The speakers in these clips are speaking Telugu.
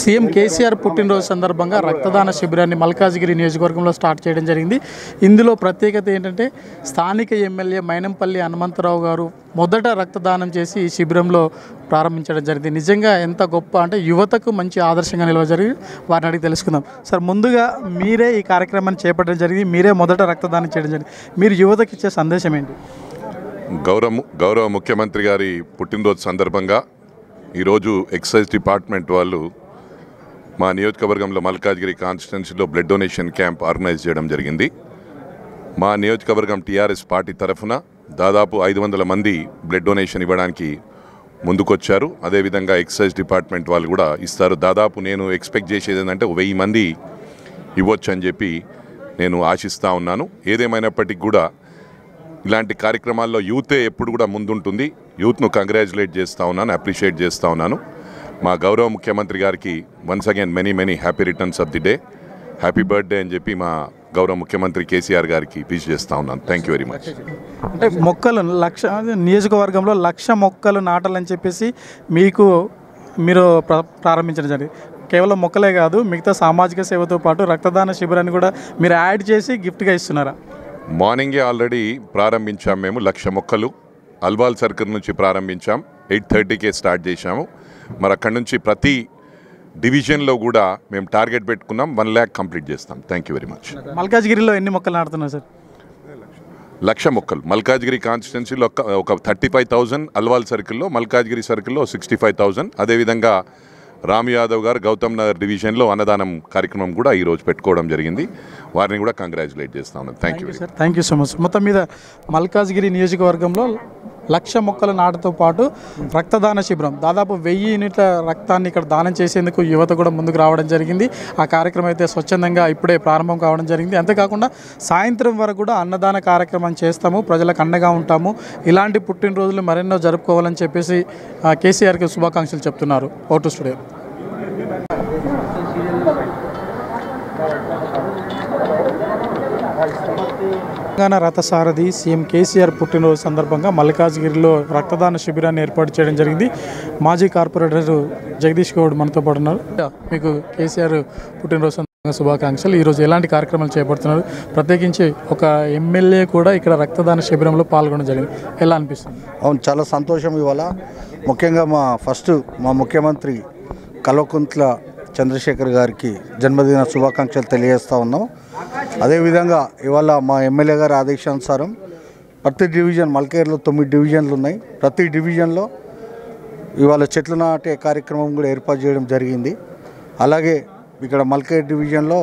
సీఎం కేసీఆర్ పుట్టినరోజు సందర్భంగా రక్తదాన శిబిరాన్ని మల్కాజ్గిరి నియోజకవర్గంలో స్టార్ట్ చేయడం జరిగింది. ఇందులో ప్రత్యేకత ఏంటంటే స్థానిక ఎమ్మెల్యే మైనంపల్లి హనుమంతరావు గారు మొదట రక్తదానం చేసి ఈ శిబిరంలో ప్రారంభించడం జరిగింది. నిజంగా ఎంత గొప్ప అంటే యువతకు మంచి ఆదర్శంగా నిలవ జరిగి వారిని అడిగి తెలుసుకుందాం. సార్, ముందుగా మీరే ఈ కార్యక్రమాన్ని చేపట్టడం జరిగింది, మీరే మొదట రక్తదానం చేయడం జరిగింది. మీరు యువతకి ఇచ్చే సందేశం ఏంటి? గౌరవ ముఖ్యమంత్రి గారి పుట్టినరోజు సందర్భంగా ఈరోజు ఎక్సైజ్ డిపార్ట్మెంట్ వాళ్ళు మా నియోజకవర్గంలో మల్కాజ్గిరి కాన్స్టిట్యున్సీలో బ్లడ్ డొనేషన్ క్యాంప్ ఆర్గనైజ్ చేయడం జరిగింది. మా నియోజకవర్గం టీఆర్ఎస్ పార్టీ తరఫున దాదాపు 500 మంది బ్లడ్ డొనేషన్ ఇవ్వడానికి ముందుకొచ్చారు. అదేవిధంగా ఎక్సైజ్ డిపార్ట్మెంట్ వాళ్ళు కూడా ఇస్తారు. దాదాపు నేను ఎక్స్పెక్ట్ చేసేది ఏంటంటే 1000 మంది ఇవ్వచ్చు అని చెప్పి నేను ఆశిస్తూ ఉన్నాను. ఏదేమైనప్పటికీ కూడా ఇలాంటి కార్యక్రమాల్లో యూతే ఎప్పుడు కూడా ముందుంటుంది. యూత్ను కంగ్రాచులేట్ చేస్తూ ఉన్నాను, అప్రిషియేట్ చేస్తూ ఉన్నాను. మా గౌరవ ముఖ్యమంత్రి గారికి once again many happy returns of the day, happy birthday అని చెప్పి మా గౌరవ ముఖ్యమంత్రి కేసీఆర్ గారికి విష్ చేస్తూ ఉన్నాను. Thank you very much. అంటే మొక్కలు నియోజకవర్గంలో 1,00,000 మొక్కలు నాటాలని చెప్పేసి మీరు ప్రారంభించడం జరిగింది. కేవలం మొక్కలే కాదు, మిగతా సామాజిక సేవతో పాటు రక్తదాన శిబిరాన్ని కూడా మీరు యాడ్ చేసి గిఫ్ట్గా ఇస్తున్నారా? మార్నింగే ఆల్రెడీ ప్రారంభించాం. మేము 1,00,000 మొక్కలు అల్వాల్ సర్కిల్ నుంచి ప్రారంభించాం. 8:30కే స్టార్ట్ చేశాము. మరి అక్కడి నుంచి ప్రతి డివిజన్లో కూడా మేము టార్గెట్ పెట్టుకున్నాం. 1,00,000 కంప్లీట్ చేస్తాం. Thank you very much. మల్కాజ్గిరిలో ఎన్ని మొక్కలు నాటుతున్నారు సార్? 1,00,000 మొక్కలు మల్కాజ్గిరి కాన్స్టిట్యున్సీలో ఒక 35,000, అల్వాల్ సర్కిల్లో, మల్కాజ్గిరి సర్కిల్లో 65,000. అదేవిధంగా రామ్ యాదవ్ గారు గౌతమ్ నగర్ డివిజన్లో అన్నదానం కార్యక్రమం కూడా ఈరోజు పెట్టుకోవడం జరిగింది. వారిని కూడా కంగ్రాచులేట్ చేస్తా ఉన్నాను. Thank you sir. Thank you so much. మొత్తం మీద మల్కాజ్గిరి నియోజకవర్గంలో 1,00,000 మొక్కల నాటుతో పాటు రక్తదాన శిబిరం దాదాపు 1000 యూనిట్ల రక్తాన్ని ఇక్కడ దానం చేసేందుకు యువత కూడా ముందుకు రావడం జరిగింది. ఆ కార్యక్రమం అయితే స్వచ్ఛందంగా ఇప్పుడే ప్రారంభం కావడం జరిగింది. అంతేకాకుండా సాయంత్రం వరకు కూడా అన్నదాన కార్యక్రమం చేస్తాము, ప్రజలకు అండగా ఉంటాము, ఇలాంటి పుట్టినరోజులు మరెన్నో జరుపుకోవాలని చెప్పేసి కేసీఆర్కి శుభాకాంక్షలు చెప్తున్నారు. Vote studio. తెలంగాణ రథసారథి సీఎం కేసీఆర్ పుట్టినరోజు సందర్భంగా మల్కాజ్గిరిలో రక్తదాన శిబిరాన్ని ఏర్పాటు చేయడం జరిగింది. మాజీ కార్పొరేటర్ జగదీష్ గౌడ్ మనతో పాటు ఉన్నారు. మీకు కేసీఆర్ పుట్టినరోజు సందర్భంగా శుభాకాంక్షలు. ఈరోజు ఎలాంటి కార్యక్రమాలు చేపడుతున్నారు? ప్రత్యేకించి ఒక ఎమ్మెల్యే కూడా ఇక్కడ రక్తదాన శిబిరంలో పాల్గొనడం జరిగింది. ఎలా అనిపిస్తుంది? అవును, చాలా సంతోషం. ఇవాళ ముఖ్యంగా మా ముఖ్యమంత్రి కల్వకుంట్ల చంద్రశేఖర్ గారికి జన్మదిన శుభాకాంక్షలు తెలియజేస్తూ ఉన్నాం. అదేవిధంగా ఇవాళ మా ఎమ్మెల్యే గారి ఆదేశానుసారం ప్రతి డివిజన్, మల్కేర్లో 9 డివిజన్లు ఉన్నాయి. ప్రతి డివిజన్లో ఇవాళ చెట్లు నాటే కార్యక్రమం కూడా ఏర్పాటు చేయడం జరిగింది. అలాగే ఇక్కడ మల్కేర్ డివిజన్లో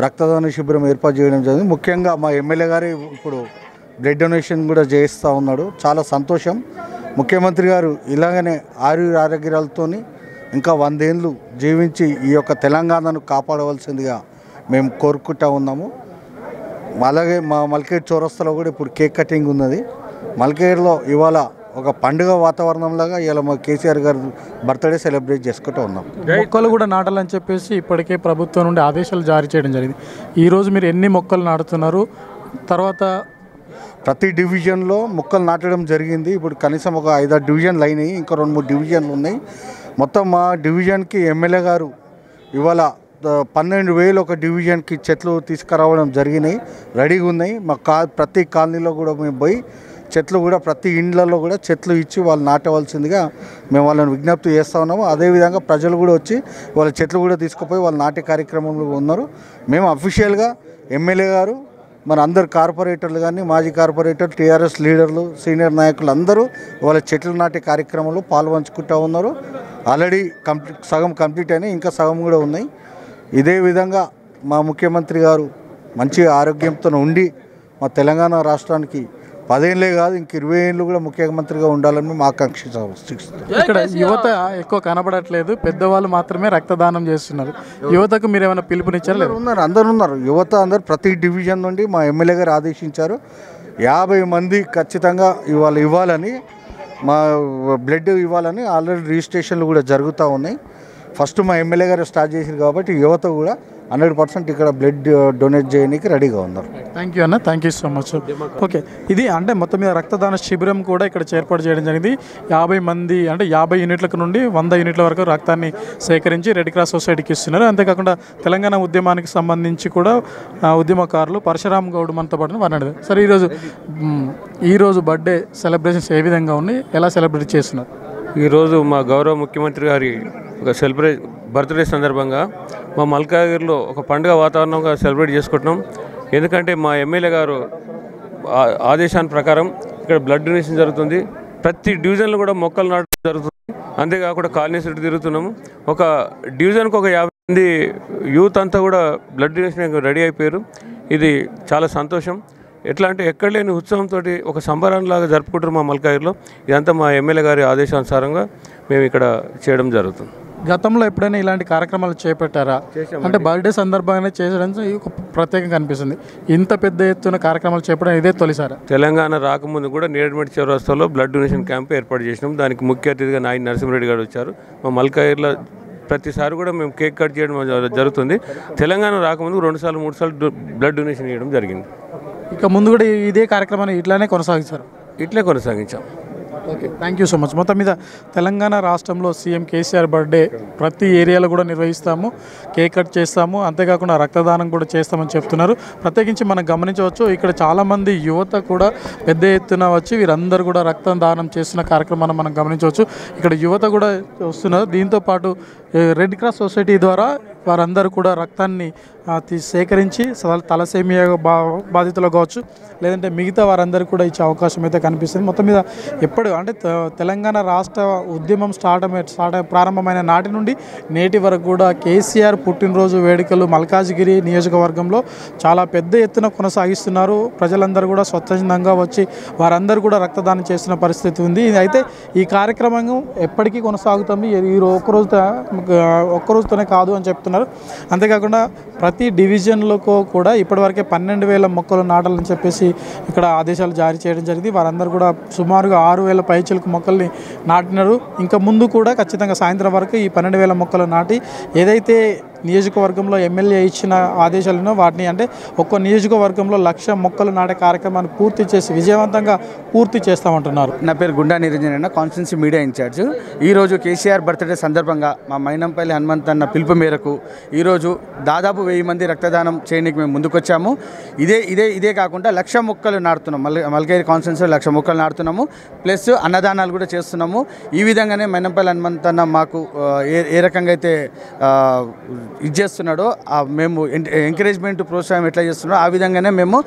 రక్తదాన శిబిరం ఏర్పాటు చేయడం జరిగింది. ముఖ్యంగా మా ఎమ్మెల్యే గారు ఇప్పుడు బ్లడ్ డొనేషన్ కూడా చేస్తూ ఉన్నాడు. చాలా సంతోషం. ముఖ్యమంత్రి గారు ఇలాగనే ఆరోగ్యాలతో ఇంకా 100 ఏళ్ళు జీవించి ఈ యొక్క తెలంగాణను కాపాడవలసిందిగా మేము కోరుకుంటూ ఉన్నాము. అలాగే మా మల్కేడ్ చౌరస్తాలో కూడా ఇప్పుడు కేక్ కటింగ్ ఉన్నది. మల్కేడ్లో ఇవాళ ఒక పండుగ వాతావరణంలాగా ఇవాళ మా కేసీఆర్ గారు బర్త్డే సెలబ్రేట్ చేసుకుంటూ ఉన్నాం. మొక్కలు కూడా నాటాలని చెప్పేసి ఇప్పటికే ప్రభుత్వం నుండి ఆదేశాలు జారీ చేయడం జరిగింది. ఈరోజు మీరు ఎన్ని మొక్కలు నాటుతున్నారు? తర్వాత ప్రతి డివిజన్లో మొక్కలు నాటడం జరిగింది. ఇప్పుడు కనీసం ఒక 5-6 డివిజన్లు అయినాయి, ఇంకా 2-3 డివిజన్లు ఉన్నాయి. మొత్తం మా డివిజన్కి ఎమ్మెల్యే గారు ఇవాళ 12,000 ఒక డివిజన్కి చెట్లు తీసుకురావడం జరిగినాయి, రెడీగా ఉన్నాయి. మా ప్రతి కాలనీలో కూడా మేము పోయి చెట్లు కూడా ప్రతి ఇండ్లలో కూడా చెట్లు ఇచ్చి వాళ్ళు నాటవలసిందిగా మేము వాళ్ళని విజ్ఞప్తి చేస్తూ ఉన్నాము. అదేవిధంగా ప్రజలు కూడా వచ్చి వాళ్ళ చెట్లు కూడా తీసుకుపోయి వాళ్ళు నాటే కార్యక్రమంలో ఉన్నారు. మేము అఫీషియల్గా ఎమ్మెల్యే గారు, మన అందరు కార్పొరేటర్లు కానీ, మాజీ కార్పొరేటర్, టీఆర్ఎస్ లీడర్లు, సీనియర్ నాయకులు అందరూ వాళ్ళ చెట్లు నాటే కార్యక్రమంలో పాల్పంచుకుంటూ ఉన్నారు. ఆల్రెడీ సగం కంప్లీట్ అయినాయి, ఇంకా సగం కూడా ఉన్నాయి. ఇదే విధంగా మా ముఖ్యమంత్రి గారు మంచి ఆరోగ్యంతో ఉండి మా తెలంగాణ రాష్ట్రానికి 10 ఏళ్ళే కాదు ఇంక 20 ఏళ్ళు కూడా ముఖ్యమంత్రిగా ఉండాలని మేము ఆకాంక్షిస్తాం. ఇక్కడ యువత ఎక్కువ కనబడట్లేదు, పెద్దవాళ్ళు మాత్రమే రక్తదానం చేస్తున్నారు. యువతకు మీరు ఏమైనా పిలుపునిచ్చారు? అందరు ఉన్నారు. యువత అందరు ప్రతి డివిజన్ నుండి మా ఎమ్మెల్యే గారు ఆదేశించారు 50 మంది ఖచ్చితంగా ఇవ్వాలని, మా బ్లడ్ ఇవ్వాలని ఆల్రెడీ రిజిస్ట్రేషన్లు కూడా జరుగుతూ ఉన్నాయి. ఫస్ట్ మా ఎమ్మెల్యే గారు స్టార్ట్ చేశారు కాబట్టి యువత కూడా 100% ఇక్కడ బ్లడ్ డొనేట్ చేయడానికి రెడీగా ఉన్నారు. థ్యాంక్ యూ అన్న, thank you so much. Okay, ఇది అంటే మొత్తం మీద రక్తదాన శిబిరం కూడా ఇక్కడ ఏర్పాటు చేయడం జరిగింది. 50 మంది అంటే 50 యూనిట్ల నుండి 100 యూనిట్ల వరకు రక్తాన్ని సేకరించి రెడ్ క్రాస్ సొసైటీకి ఇస్తున్నారు. అంతేకాకుండా తెలంగాణ ఉద్యమానికి సంబంధించి కూడా ఉద్యమకారులు పరశురామ్ గౌడ్ మనతో పాటు వారిని సరే ఈరోజు బర్త్డే సెలబ్రేషన్స్ ఏ విధంగా ఉన్నాయి, ఎలా సెలబ్రేట్ చేస్తున్నారు? ఈరోజు మా గౌరవ ముఖ్యమంత్రి గారి ఒక బర్త్డే సందర్భంగా మా మల్కాజ్గిరిలో ఒక పండుగ వాతావరణంగా సెలబ్రేట్ చేసుకుంటున్నాం. ఎందుకంటే మా ఎమ్మెల్యే గారు ఆదేశాన్ని ప్రకారం ఇక్కడ బ్లడ్ డొనేషన్ జరుగుతుంది. ప్రతి డివిజన్లో కూడా మొక్కలు నాటడం జరుగుతుంది. అంతేకాకుండా కాలనీ చుట్టూ తిరుగుతున్నాము. ఒక డివిజన్కి ఒక 50 మంది యూత్ అంతా కూడా బ్లడ్ డొనేషన్ రెడీ అయిపోయారు. ఇది చాలా సంతోషం. ఎట్లా అంటే ఎక్కడ లేని ఉత్సవంతో ఒక సంబరాన్లాగా జరుపుకుంటారు మా మల్కాజ్గిరిలో. ఇదంతా మా ఎమ్మెల్యే గారి ఆదేశానుసారంగా మేము ఇక్కడ చేయడం జరుగుతుంది. గతంలో ఎప్పుడైనా ఇలాంటి కార్యక్రమాలు చేపట్టారా? అంటే బర్త్డే సందర్భంగానే చేయడం ప్రత్యేకంగా కనిపిస్తుంది. ఇంత పెద్ద ఎత్తున కార్యక్రమాలు చేపట్టడం ఇదే తొలిసారి. తెలంగాణ రాకముందు కూడా నేరేడ్మెట్ చౌరస్తాలో బ్లడ్ డొనేషన్ క్యాంప్ ఏర్పాటు చేసినాం. దానికి ముఖ్య అతిథిగా నాయని నరసింహారెడ్డి గారు వచ్చారు. మా మల్కాజ్గిరిలో ప్రతిసారి కూడా మేము కేక్ కట్ చేయడం జరుగుతుంది. తెలంగాణ రాకముందు 2 సార్లు 3 సార్లు బ్లడ్ డొనేషన్ చేయడం జరిగింది. ఇక ముందు కూడా ఇదే కార్యక్రమాన్ని ఇట్లానే కొనసాగించారు. ఇట్లే కొనసాగించాం. Okay, thank you so much. మొత్తం మీద తెలంగాణ రాష్ట్రంలో సీఎం కేసీఆర్ బర్త్డే ప్రతి ఏరియాలో కూడా నిర్వహిస్తాము, కేక్ కట్ చేస్తాము, అంతేకాకుండా రక్తదానం కూడా చేస్తామని చెప్తున్నారు. ప్రత్యేకించి మనం గమనించవచ్చు, ఇక్కడ చాలామంది యువత కూడా పెద్ద ఎత్తున వచ్చి వీరందరూ కూడా రక్తదానం చేస్తున్న కార్యక్రమాన్ని మనం గమనించవచ్చు. ఇక్కడ యువత కూడా వస్తున్నారు. దీంతోపాటు రెడ్ క్రాస్ సొసైటీ ద్వారా వారందరూ కూడా రక్తాన్ని సేకరించి తలసేమియా బాధితులు కావచ్చు, లేదంటే మిగతా వారందరూ కూడా ఇచ్చే అవకాశం అయితే కనిపిస్తుంది. మొత్తం మీద ఎప్పుడు అంటే తెలంగాణ రాష్ట్ర ఉద్యమం ప్రారంభమైన నాటి నుండి నేటి వరకు కూడా కేసీఆర్ పుట్టినరోజు వేడుకలు మల్కాజ్గిరి నియోజకవర్గంలో చాలా పెద్ద ఎత్తున కొనసాగిస్తున్నారు. ప్రజలందరూ కూడా స్వచ్ఛందంగా వచ్చి వారందరూ కూడా రక్తదానం చేస్తున్న పరిస్థితి ఉంది. అయితే ఈ కార్యక్రమం ఎప్పటికీ కొనసాగుతుంది. ఈ ఒక్కరోజుతోనే కాదు అని చెప్తున్నారు. అంతేకాకుండా ప్రతి డివిజన్లకు కూడా ఇప్పటివరకే 12,000 మొక్కలు నాటాలని చెప్పేసి ఇక్కడ ఆదేశాలు జారీ చేయడం జరిగింది. వారందరూ కూడా సుమారుగా 6,000 పైచిలకు మొక్కల్ని నాటినారు. ఇంకా ముందు కూడా ఖచ్చితంగా సాయంత్రం వరకు ఈ 12,000 మొక్కలు నాటి ఏదైతే నియోజకవర్గంలో ఎమ్మెల్యే ఇచ్చిన ఆదేశాలను వాటిని అంటే ఒక్కో నియోజకవర్గంలో 1,00,000 మొక్కలు నాటే కార్యక్రమాన్ని పూర్తి చేసి విజయవంతంగా పూర్తి చేస్తామంటున్నారు. నా పేరు గుండా నిరంజన్ అన్న, కాన్స్టిట్యున్సీ మీడియా ఇన్ఛార్జ్. ఈరోజు కేసీఆర్ బర్త్డే సందర్భంగా మా మైనంపల్లి హనుమంత్ అన్న పిలుపు మేరకు ఈరోజు దాదాపు 1000 మంది రక్తదానం చేయడానికి మేము ముందుకొచ్చాము. ఇదే కాకుండా 1,00,000 మొక్కలు నాటుతున్నాం. మల్కాజ్గిరి కాన్స్టిట్యున్సీలో 1,00,000 మొక్కలు నాటుతున్నాము. ప్లస్ అన్నదానాలు కూడా చేస్తున్నాము. ఈ విధంగానే మైనంపల్లి హనుమంత్ అన్న మాకు ఏ రకంగా అయితే ఇది చేస్తున్నాడో మేము ఎంకరేజ్మెంట్ ప్రోత్సాహం ఎట్లా చేస్తున్నాడో ఆ విధంగానే మేము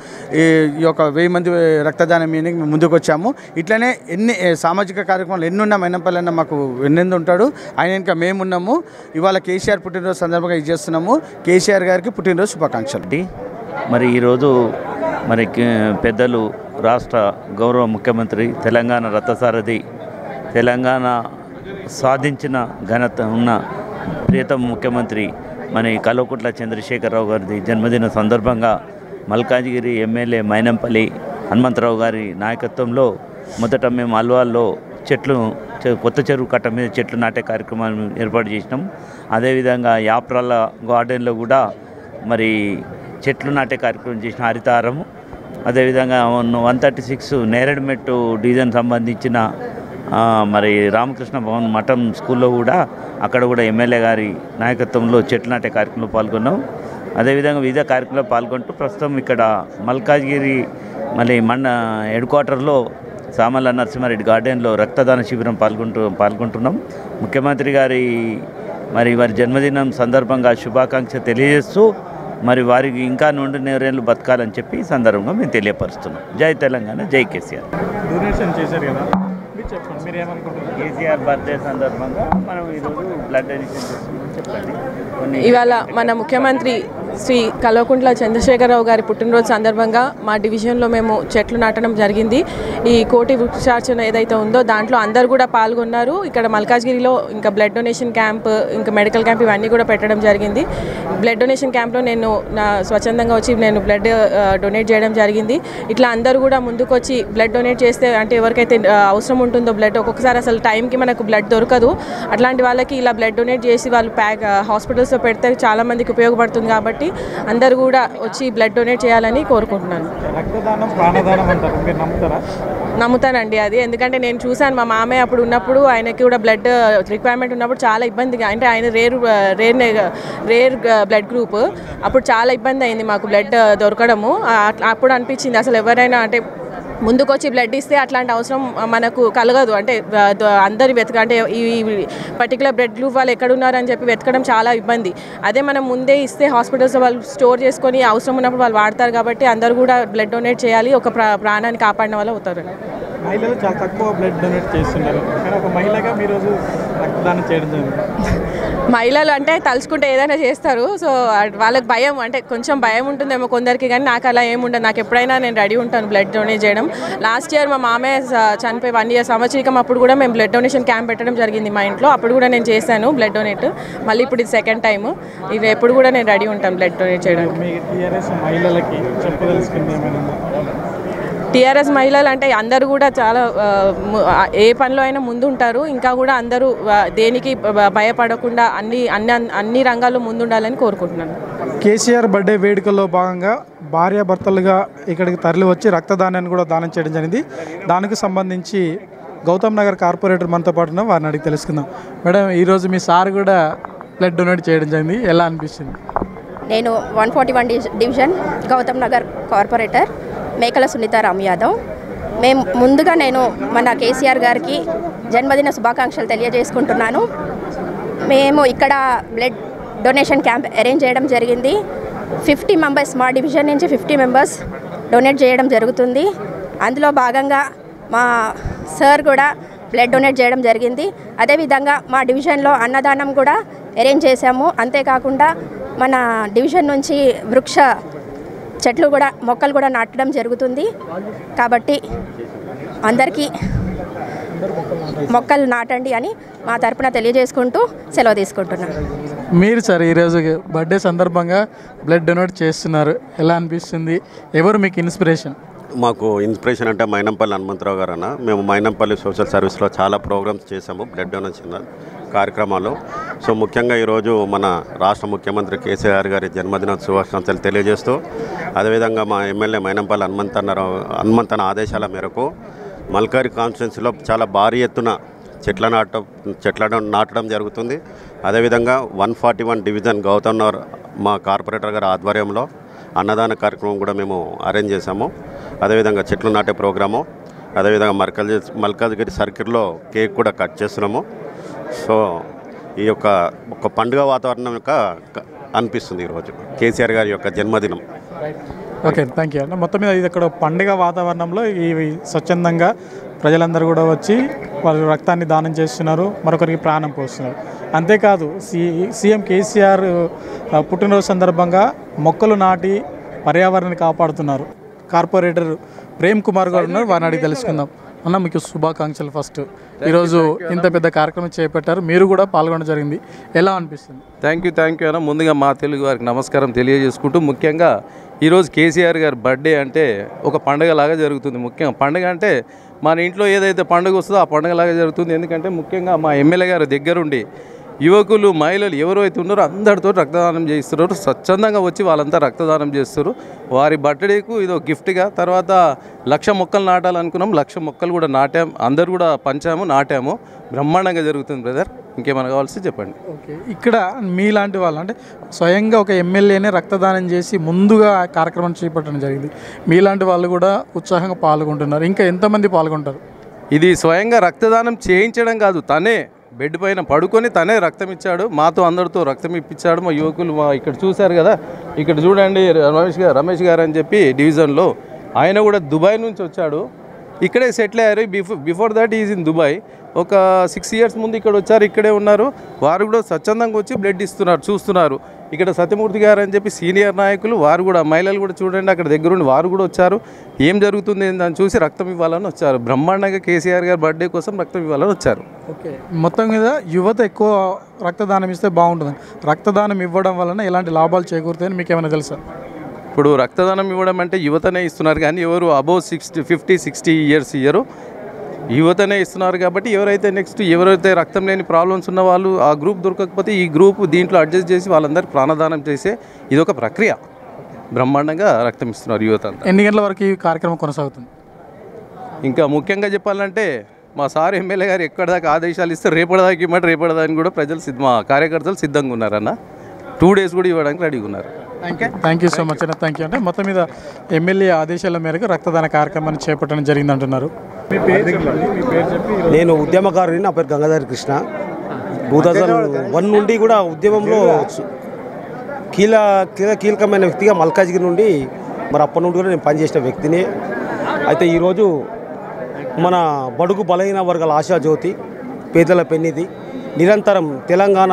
ఈ యొక్క 1000 మంది రక్తదానం మేము ముందుకు వచ్చాము. ఇట్లనే ఎన్ని సామాజిక కార్యక్రమాలు ఎన్నున్నా మైనంపల్లి అన్న మాకు వెన్నెందు ఉంటాడు. ఆయన ఇంకా మేమున్నాము. ఇవాళ కేసీఆర్ పుట్టినరోజు సందర్భంగా ఇది చేస్తున్నాము. కేసీఆర్ గారికి పుట్టినరోజు శుభాకాంక్షలు. మరి ఈరోజు మరి పెద్దలు రాష్ట్ర గౌరవ ముఖ్యమంత్రి తెలంగాణ రథసారథి తెలంగాణ సాధించిన ఘనత ఉన్న ప్రియతమ ముఖ్యమంత్రి మరి కల్వకుంట్ల చంద్రశేఖరరావు గారి జన్మదిన సందర్భంగా మల్కాజ్గిరి ఎమ్మెల్యే మైనంపల్లి హనుమంతరావు గారి నాయకత్వంలో మొదట మేము అల్వాల్లో కొత్త చెరువు కట్ట మీద చెట్లు నాటే కార్యక్రమాన్ని ఏర్పాటు చేసినాం. అదేవిధంగా యాప్రాల గార్డెన్లో కూడా మరి చెట్లు నాటే కార్యక్రమం చేసిన హరితారము. అదేవిధంగా 136 నేరేడుమెట్టు డివిజన్ సంబంధించిన మరి రామకృష్ణ భవన్ మఠం స్కూల్లో కూడా అక్కడ కూడా ఎమ్మెల్యే గారి నాయకత్వంలో చెట్లు నాటే కార్యక్రమంలో పాల్గొన్నాం. అదేవిధంగా వివిధ కార్యక్రమంలో పాల్గొంటూ ప్రస్తుతం ఇక్కడ మల్కాజ్గిరి మళ్ళీ హెడ్ క్వార్టర్లో సామల్ల నరసింహారెడ్డి గార్డెన్లో రక్తదాన శిబిరం పాల్గొంటున్నాం. ముఖ్యమంత్రి గారి వారి జన్మదినం సందర్భంగా శుభాకాంక్ష తెలియజేస్తూ మరి వారికి ఇంకా 100 బతకాలని చెప్పి ఈ సందర్భంగా మేము తెలియపరుస్తున్నాం. జై తెలంగాణ, జై కేసీఆర్. డొనేషన్ చేశారు కదా, చెప్పండి మీరు ఏమనుకుంటున్నారు? కేసీఆర్ బర్త్డే సందర్భంగా మనం ఈరోజు బ్లడ్ డొనేషన్ చేస్తున్నాం. చెప్పండి. ఇవాళ మన ముఖ్యమంత్రి శ్రీ కల్వకుంట్ల చంద్రశేఖరరావు గారి పుట్టినరోజు సందర్భంగా మా డివిజన్లో మేము చెట్లు నాటడం జరిగింది. ఈ కోటి వృక్షార్చన ఏదైతే ఉందో దాంట్లో అందరూ కూడా పాల్గొన్నారు. ఇక్కడ మల్కాజ్గిరిలో ఇంకా బ్లడ్ డొనేషన్ క్యాంప్, ఇంకా మెడికల్ క్యాంప్ ఇవన్నీ కూడా పెట్టడం జరిగింది. బ్లడ్ డొనేషన్ క్యాంప్లో నేను స్వచ్ఛందంగా వచ్చి నేను బ్లడ్ డొనేట్ చేయడం జరిగింది. ఇట్లా అందరూ కూడా ముందుకు వచ్చి బ్లడ్ డొనేట్ చేస్తే, అంటే ఎవరికైతే అవసరం ఉంటుందో బ్లడ్, ఒక్కొక్కసారి అసలు టైంకి మనకు బ్లడ్ దొరకదు. అట్లాంటి వాళ్ళకి ఇలా బ్లడ్ డొనేట్ చేసి వాళ్ళు హాస్పిటల్స్లో పెడితే చాలామందికి ఉపయోగపడుతుంది. కాబట్టి అందరూ కూడా వచ్చి బ్లడ్ డొనేట్ చేయాలని కోరుకుంటున్నాను. రక్తదానం ప్రాణదానం అంటారు, మీరు నమ్ముతారా? నమ్ముతానండి అది. ఎందుకంటే నేను చూశాను, మా మామయ్య అప్పుడు ఉన్నప్పుడు ఆయనకి కూడా బ్లడ్ రిక్వైర్మెంట్ ఉన్నప్పుడు చాలా ఇబ్బందిగా, అంటే ఆయన రేర్ బ్లడ్ గ్రూప్, అప్పుడు చాలా ఇబ్బంది అయింది మాకు బ్లడ్ దొరకడము. అప్పుడు అనిపించింది అసలు ఎవరైనా అంటే ముందుకొచ్చి బ్లడ్ ఇస్తే అట్లాంటి అవసరం మనకు కలగదు. అంటే అందరి అంటే ఈ పర్టికులర్ బ్లడ్ గ్రూప్ వాళ్ళు ఎక్కడున్నారని చెప్పి వెతకడం చాలా ఇబ్బంది. అదే మనం ముందే ఇస్తే హాస్పిటల్స్ వాళ్ళు స్టోర్ చేసుకొని అవసరం ఉన్నప్పుడు వాళ్ళు వాడతారు. కాబట్టి అందరూ కూడా బ్లడ్ డొనేట్ చేయాలి, ఒక ప్రాణాన్ని కాపాడిన వాళ్ళు అవుతారు. మహిళలు చాలా తక్కువ బ్లడ్ డొనేట్ చేస్తున్నారు, కానీ ఒక మహిళగా మీరు రక్తదానం చేయడం జరిగింది. మహిళలు అంటే తలుచుకుంటే ఏదైనా చేస్తారు. సో వాళ్ళకి భయం, అంటే కొంచెం భయం ఉంటుందేమో కొందరికి, కానీ నాకు అలా ఏముండదు. నాకు ఎప్పుడైనా నేను రెడీ ఉంటాను బ్లడ్ డొనేట్ చేయడం. లాస్ట్ ఇయర్ మా మామయ్య చనిపోయి 1 year సంవత్సరికం అప్పుడు కూడా మేము బ్లడ్ డొనేషన్ క్యాంప్ పెట్టడం జరిగింది మా ఇంట్లో. అప్పుడు కూడా నేను చేశాను బ్లడ్ డొనేట్. మళ్ళీ ఇప్పుడు ఇది 2nd time. ఇది ఎప్పుడు కూడా నేను రెడీ ఉంటాను బ్లడ్ డొనేట్ చేయడానికి. టీఆర్ఎస్ మహిళలకి చెప్పదలుచుకుంది ఏమైనా? టీఆర్ఎస్ మహిళలు అంటే అందరూ కూడా చాలా ఏ పనిలో అయినా ముందు ఉంటారు. ఇంకా కూడా అందరూ దేనికి భయపడకుండా అన్ని రంగాల్లో ముందుండాలని కోరుకుంటున్నాను. కేసీఆర్ బర్త్డే వేడుకల్లో భాగంగా భార్యాభర్తలుగా ఇక్కడికి తరలి వచ్చి రక్తదానాన్ని కూడా దానం చేయడం జరిగింది. దానికి సంబంధించి గౌతమ్ నగర్ కార్పొరేటర్ మనతో పాటు ఉన్న వారిని అడిగి తెలుసుకుందాం. మేడం, ఈరోజు మీ సార్ కూడా బ్లడ్ డొనేట్ చేయడం జరిగింది, ఎలా అనిపిస్తుంది? నేను 141 డివిజన్ గౌతమ్ నగర్ కార్పొరేటర్ మేకల సునీతారామ్ యాదవ్. ముందుగా నేను మన కేసీఆర్ గారికి జన్మదిన శుభాకాంక్షలు తెలియజేసుకుంటున్నాను. మేము ఇక్కడ బ్లడ్ డొనేషన్ క్యాంప్ అరేంజ్ చేయడం జరిగింది. 50 members, మా డివిజన్ నుంచి 50 members డొనేట్ చేయడం జరుగుతుంది. అందులో భాగంగా మా సార్ కూడా బ్లడ్ డొనేట్ చేయడం జరిగింది. అదేవిధంగా మా డివిజన్లో అన్నదానం కూడా అరేంజ్ చేశాము. అంతేకాకుండా మన డివిజన్ నుంచి చెట్లు కూడా మొక్కలు కూడా నాటడం జరుగుతుంది. కాబట్టి అందరికీ మొక్కలు నాటండి అని మా తరపున తెలియజేసుకుంటూ సెలవు తీసుకుంటున్నాను. మీరు సార్ ఈరోజు బర్త్డే సందర్భంగా బ్లడ్ డొనేట్ చేస్తున్నారు, ఎలా అనిపిస్తుంది? ఎవరు మీకు ఇన్స్పిరేషన్? మాకు ఇన్స్పిరేషన్ అంటే మైనంపల్లి హనుమంతరావు గారు అన్న. మేము మైనంపల్లి సోషల్ సర్వీస్లో చాలా ప్రోగ్రామ్స్ చేసాము బ్లడ్ డొనేషన్ కార్యక్రమాలు. సో ముఖ్యంగా ఈరోజు మన రాష్ట్ర ముఖ్యమంత్రి కేసీఆర్ గారి జన్మదిన శుభాకాంక్షలు తెలియజేస్తూ, అదేవిధంగా మా ఎమ్మెల్యే మైనంపల్లి హనుమంతన్న ఆదేశాల మేరకు మల్కారి కాన్స్టిట్యున్సీలో చాలా భారీ ఎత్తున చెట్లను నాటడం జరుగుతుంది. అదేవిధంగా 141 డివిజన్ గౌతమ్ నగర్ మా కార్పొరేటర్ గారి ఆధ్వర్యంలో అన్నదాన కార్యక్రమం కూడా మేము అరేంజ్ చేశాము. అదేవిధంగా చెట్లు నాటే ప్రోగ్రాము, అదేవిధంగా మల్కాజ్గిరి సర్కిల్లో కేక్ కూడా కట్ చేస్తున్నాము. సో ఈ యొక్క ఒక పండుగ వాతావరణం అనిపిస్తుంది ఈరోజు కేసీఆర్ గారి యొక్క జన్మదినం. Okay, thank you. మొత్తం మీద ఇది ఇక్కడ పండుగ వాతావరణంలో ఈ స్వచ్ఛందంగా ప్రజలందరూ కూడా వచ్చి వాళ్ళు రక్తాన్ని దానం చేస్తున్నారు, మరొకరికి ప్రాణం పోస్తున్నారు. అంతేకాదు సీఎం కేసీఆర్ పుట్టినరోజు సందర్భంగా మొక్కలు నాటి పర్యావరణాన్ని కాపాడుతున్నారు. కార్పొరేటర్ ప్రేమ్ కుమార్ గారు ఉన్నారు, వారిని అడిగి తెలుసుకుందాం. అన్న, మీకు శుభాకాంక్షలు. ఫస్ట్ ఈరోజు ఇంత పెద్ద కార్యక్రమం చేపట్టారు, మీరు కూడా పాల్గొనడం జరిగింది, ఎలా అనిపిస్తుంది? థ్యాంక్ యూ అన్న. ముందుగా మా తెలుగు వారికి నమస్కారం తెలియజేసుకుంటూ, ముఖ్యంగా ఈరోజు కేసీఆర్ గారి బర్త్డే అంటే ఒక పండుగలాగా జరుగుతుంది. ముఖ్యంగా పండుగ అంటే మన ఇంట్లో ఏదైతే పండుగ వస్తుందో ఆ పండుగలాగా జరుగుతుంది. ఎందుకంటే ముఖ్యంగా మా ఎమ్మెల్యే గారి దగ్గరుండి యువకులు, మహిళలు ఎవరైతే ఉన్నారో అందరితో రక్తదానం చేయిస్తున్నారు. స్వచ్ఛందంగా వచ్చి వాళ్ళంతా రక్తదానం చేస్తారు. వారి బర్త్డేకు ఇదో గిఫ్ట్గా. తర్వాత 1,00,000 మొక్కలు నాటాలనుకున్నాం, 1,00,000 మొక్కలు కూడా నాటాము, అందరు కూడా పంచాము, నాటాము. బ్రహ్మాండంగా జరుగుతుంది బ్రదర్. ఇంకేమైనా కావాల్సి చెప్పండి. ఓకే, ఇక్కడ మీలాంటి వాళ్ళు అంటే స్వయంగా ఒక ఎమ్మెల్యేనే రక్తదానం చేసి ముందుగా కార్యక్రమం చేపట్టడం జరిగింది. మీలాంటి వాళ్ళు కూడా ఉత్సాహంగా పాల్గొంటున్నారు. ఇంకా ఎంతమంది పాల్గొంటారు? ఇది స్వయంగా రక్తదానం చేయించడం కాదు, తనే బెడ్ పైన పడుకొని తనే రక్తం ఇచ్చాడు. మాతో అందరితో రక్తం ఇప్పించాడు. మా యువకులు ఇక్కడ చూశారు కదా, ఇక్కడ చూడండి రమేష్ గారు అని చెప్పి డివిజన్లో ఆయన కూడా దుబాయ్ నుంచి వచ్చాడు, ఇక్కడే సెటిల్ అయ్యారు. Before that is in Dubai. ఒక 6 years ముందు ఇక్కడ వచ్చారు, ఇక్కడే ఉన్నారు. వారు కూడా స్వచ్ఛందంగా వచ్చి బ్లడ్ ఇస్తున్నారు, చూస్తున్నారు. ఇక్కడ సత్యమూర్తి గారు అని చెప్పి సీనియర్ నాయకులు వారు కూడా మహిళలు కూడా చూడండి అక్కడ దగ్గరుండి వారు కూడా వచ్చారు. ఏం జరుగుతుంది అని చూసి రక్తం ఇవ్వాలని వచ్చారు. బ్రహ్మాండంగా కేసీఆర్ గారి బర్త్డే కోసం రక్తం ఇవ్వాలని వచ్చారు. ఓకే, మొత్తం మీద యువత ఎక్కువ రక్తదానం ఇస్తే బాగుంటుంది. రక్తదానం ఇవ్వడం వలన ఎలాంటి లాభాలు చేకూరుతాయని మీకు ఏమైనా తెలుసా? ఇప్పుడు రక్తదానం ఇవ్వడం అంటే యువతనే ఇస్తున్నారు కానీ ఎవరు అబౌవ్ 50-60 ఇయర్స్ ఇయ్యరు, యువతనే ఇస్తున్నారు. కాబట్టి ఎవరైతే రక్తం లేని ప్రాబ్లమ్స్ ఉన్న వాళ్ళు ఆ గ్రూప్ దొరకకపోతే ఈ గ్రూప్ దీంట్లో అడ్జస్ట్ చేసి వాళ్ళందరికీ ప్రాణదానం చేసే ఇది ఒక ప్రక్రియ. బ్రహ్మాండంగా రక్తం ఇస్తున్నారు యువత అంతా. ఎన్ని గంటల వరకు ఈ కార్యక్రమం కొనసాగుతుంది? ఇంకా ముఖ్యంగా చెప్పాలంటే మా సార్ ఎమ్మెల్యే గారు ఎక్కడిదాకా ఆదేశాలు ఇస్తే రేపటిదాకా ఇవ్వమంటే రేపటిదాకా కూడా ప్రజలు మా కార్యకర్తలు సిద్ధంగా ఉన్నారన్న. 2 days కూడా ఇవ్వడానికి రెడీగా ఉన్నారు. థ్యాంక్ యూ సో మచ్ అన్న. Thank you. అంటే మొత్తం మీద ఎమ్మెల్యే ఆదేశాల మేరకు రక్తదాన కార్యక్రమాన్ని చేపట్టడం జరిగింది అంటున్నారు. నేను ఉద్యమకారుని, నా పేరు గంగాధర్ కృష్ణ. 2001 నుండి కూడా ఉద్యమంలో కీలకమైన వ్యక్తిగా మల్కాజ్గిరి నుండి మరి అప్పటి నుండి కూడా నేను పనిచేసిన వ్యక్తిని. అయితే ఈరోజు మన బడుగు బలహీన వర్గాల ఆశాజ్యోతి, పేదల పెన్నిది, నిరంతరం తెలంగాణ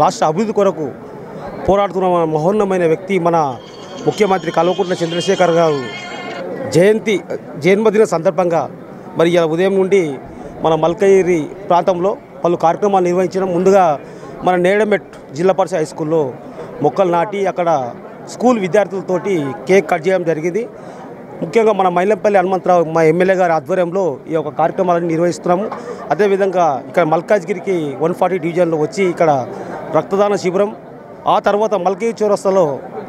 రాష్ట్ర అభివృద్ధి కొరకు పోరాడుతున్న మహోన్నమైన వ్యక్తి మన ముఖ్యమంత్రి కల్వకుంట్ల చంద్రశేఖర్ గారు జన్మదిన సందర్భంగా మరి ఉదయం నుండి మన మల్కాజ్గిరి ప్రాంతంలో పలు కార్యక్రమాలు నిర్వహించడం. ముందుగా మన నేడమెట్ జిల్లా పరిషత్ హై స్కూల్లో మొక్కలు నాటి అక్కడ స్కూల్ విద్యార్థులతోటి కేక్ కట్ చేయడం జరిగింది. ముఖ్యంగా మన మైనంపల్లి హనుమంతరావు మా ఎమ్మెల్యే గారి ఆధ్వర్యంలో ఈ యొక్క కార్యక్రమాలను నిర్వహిస్తున్నాము. అదేవిధంగా ఇక్కడ మల్కాజ్గిరికి 140 డివిజన్లో వచ్చి ఇక్కడ రక్తదాన శిబిరం, ఆ తర్వాత మల్కాజ్గిరి చౌరస్తాలో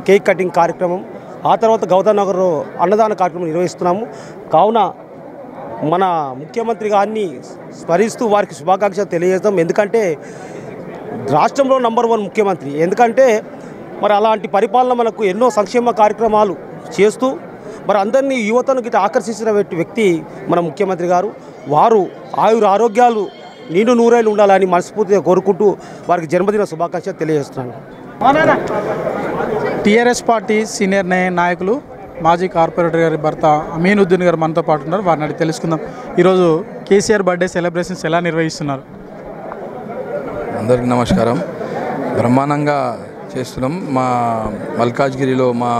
కేక్ కటింగ్ కార్యక్రమం, ఆ తర్వాత గౌతమ్ నగర్లో అన్నదాన కార్యక్రమం నిర్వహిస్తున్నాము. కావున మన ముఖ్యమంత్రి గారిని స్మరిస్తూ వారికి శుభాకాంక్షలు తెలియజేస్తాం. ఎందుకంటే రాష్ట్రంలో నంబర్ 1 ముఖ్యమంత్రి. ఎందుకంటే మరి అలాంటి పరిపాలన మనకు ఎన్నో సంక్షేమ కార్యక్రమాలు చేస్తూ మరి అందరినీ యువతను గిట్ట ఆకర్షించిన వ్యక్తి మన ముఖ్యమంత్రి గారు. వారు ఆరోగ్యాలు నిండు నూరేళ్ళు ఉండాలని మనస్ఫూర్తిగా కోరుకుంటూ వారికి జన్మదిన శుభాకాంక్షలు తెలియజేస్తున్నాను. టీఆర్ఎస్ పార్టీ సీనియర్ నాయకులు మాజీ కార్పొరేటర్ గారి భర్త అమీనుద్దీన్ గారు మనతో పాటు ఉన్నారు. వారిని అడిగి తెలుసుకుందాం. ఈరోజు కేసీఆర్ బర్త్డే సెలబ్రేషన్స్ ఎలా నిర్వహిస్తున్నారు? అందరికీ నమస్కారం. బ్రహ్మాండంగా చేస్తున్నాం. మా మల్కాజ్గిరిలో మా